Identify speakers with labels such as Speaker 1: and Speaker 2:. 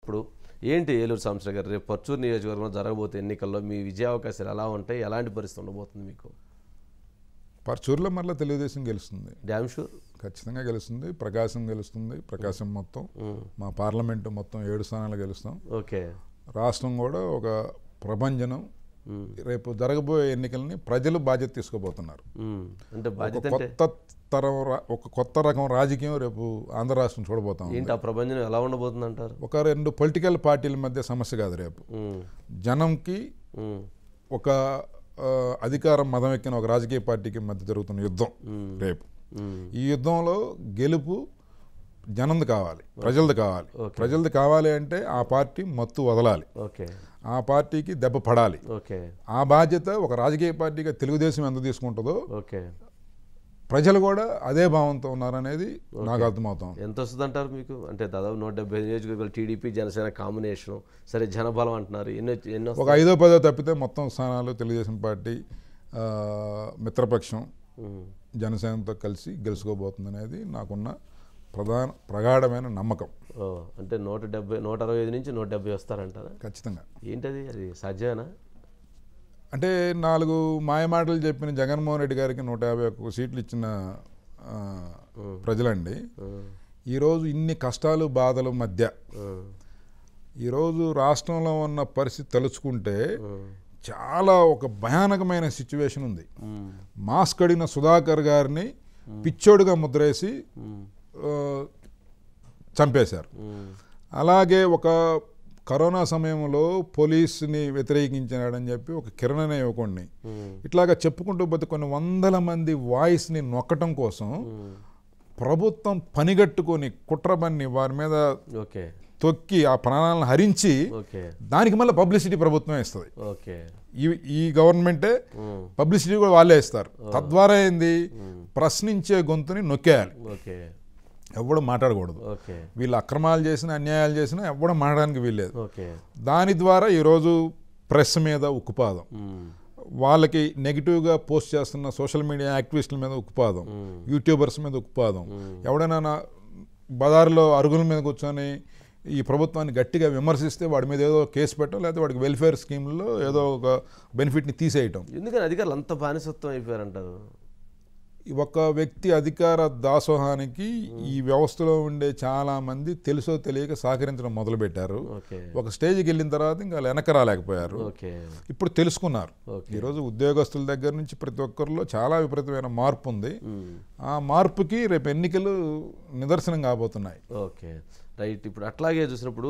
Speaker 1: ఇప్పుడు ఏంటి ఏలూరు సాంబశివరావు గారు రేపు పర్చూరు నియోజకవర్గంలో జరగబోతే ఎన్నికల్లో మీ విజయావకాశాలు ఎలా ఉంటాయి, ఎలాంటి పరిస్థితి ఉండబోతుంది మీకు?
Speaker 2: పర్చూరులో మళ్ళీ తెలుగుదేశం గెలుస్తుంది,
Speaker 1: డ్యామ్ షూర్
Speaker 2: ఖచ్చితంగా గెలుస్తుంది. ప్రకాశం గెలుస్తుంది, ప్రకాశం మొత్తం మా పార్లమెంటు మొత్తం 7 స్థానాలు గెలుస్తాం.
Speaker 1: ఓకే.
Speaker 2: రాష్ట్రం కూడా ఒక ప్రభంజనం. రేపు జరగబోయే ఎన్నికల్ని ప్రజలు బాధ్యత తీసుకోబోతున్నారు.
Speaker 1: అంటే
Speaker 2: ఒక కొత్త రకం రాజకీయం రేపు ఆంధ్ర రాష్ట్రం చూడబోతాం.
Speaker 1: ఏంటి ఆ ప్రపంచం ఎలా ఉండబోతుంది అంటారు?
Speaker 2: ఒక 2 పొలిటికల్ పార్టీల మధ్య సమస్య కాదు రేపు. జనంకి ఒక అధికారం మదం ఎక్కిన ఒక రాజకీయ పార్టీకి మధ్య జరుగుతున్న యుద్ధం రేపు. ఈ యుద్ధంలో గెలుపు జనంది కావాలి, ప్రజలది కావాలి. ప్రజలది కావాలి అంటే ఆ పార్టీ మత్తు వదలాలి, ఆ పార్టీకి దెబ్బ పడాలి. ఆ బాధ్యత ఒక రాజకీయ పార్టీగా తెలుగుదేశం ఎంత తీసుకుంటుందో ప్రజలు కూడా అదే భావంతో ఉన్నారనేది నాకు అర్థమవుతుంది.
Speaker 1: ఎంత వస్తుంది అంటారు మీకు? అంటే దాదాపు 170 నియోజకవర్గాలు టీడీపీ జనసేన కాంబినేషన్, సరే జనబలం అంటున్నారు, ఎన్నో
Speaker 2: ఒక 5-10 తప్పితే మొత్తం స్థానాలు తెలుగుదేశం పార్టీ మిత్రపక్షం జనసేనతో కలిసి గెలుచుకోబోతుంది అనేది నాకున్న ప్రగాఢమైన నమ్మకం.
Speaker 1: అంటే 165 నుంచి 170 వస్తారంటారా?
Speaker 2: ఖచ్చితంగా.
Speaker 1: ఏంటది, అది సాధ్యమేనా?
Speaker 2: అంటే 4 మాయమాటలు చెప్పిన జగన్మోహన్ రెడ్డి గారికి 151 సీట్లు ఇచ్చిన ప్రజలండి ఈరోజు ఇన్ని కష్టాలు బాధల మధ్య ఈరోజు రాష్ట్రంలో ఉన్న పరిస్థితి తలుచుకుంటే చాలా ఒక భయానకమైన సిచ్యువేషన్ ఉంది. మాస్క్ అడిగిన సుధాకర్ గారిని పిచ్చోడుగా ముద్రేసి చంపేశారు. అలాగే ఒక కరోనా సమయంలో పోలీసుని వ్యతిరేకించాడని చెప్పి ఒక కిరణ్ అనే యువకుడిని ఇట్లాగా చెప్పుకుంటూ పోతే కొన్ని వందల మంది వాయిస్ని నొక్కటం కోసం ప్రభుత్వం పనిగట్టుకొని కుట్రబన్ని వారి మీద తొక్కి ఆ ప్రాణాలను హరించి దానికి మళ్ళీ పబ్లిసిటీ ప్రభుత్వమే ఇస్తుంది. ఈ గవర్నమెంటే పబ్లిసిటీ కూడా వాళ్ళే ఇస్తారు. తద్వారా ఏంది, ప్రశ్నించే గొంతుని నొక్కేయాలి, ఎవడు మాట్లాడకూడదు. వీళ్ళు అక్రమాలు చేసినా అన్యాయాలు చేసినా ఎవడు మాట్లాడడానికి వీల్లేదు. దాని ద్వారా ఈరోజు ప్రెస్ మీద ఉక్కుపాదం, వాళ్ళకి నెగిటివ్గా పోస్ట్ చేస్తున్న సోషల్ మీడియా యాక్టివిస్టుల మీద ఉక్కుపాదం, యూట్యూబర్స్ మీద ఉక్కుపాదం. ఎవడైనా బజారులో అరుగుల మీద కూర్చొని ఈ ప్రభుత్వాన్ని గట్టిగా విమర్శిస్తే వాడి మీద ఏదో కేసు పెట్టడం, లేకపోతే వాడికి వెల్ఫేర్ స్కీమ్లో ఏదో ఒక బెనిఫిట్ని తీసేయటం.
Speaker 1: ఎందుకని అధికారులు అంత బానిసత్వం అయిపోయారంటారు?
Speaker 2: ఒక వ్యక్తి అధికార దాసోహానికి ఈ వ్యవస్థలో ఉండే చాలా మంది తెలుసో తెలియక సహకరించడం మొదలుపెట్టారు. ఒక స్టేజ్కి వెళ్ళిన తర్వాత ఇంకా వెనక రాలేకపోయారు. ఇప్పుడు తెలుసుకున్నారు. ఈరోజు ఉద్యోగస్తుల దగ్గర నుంచి ప్రతి ఒక్కరిలో చాలా విపరీతమైన మార్పు ఉంది. ఆ మార్పుకి రేపు ఎన్నికలు నిదర్శనం కాబోతున్నాయి.
Speaker 1: రైట్. ఇప్పుడు అట్లాగే చూసినప్పుడు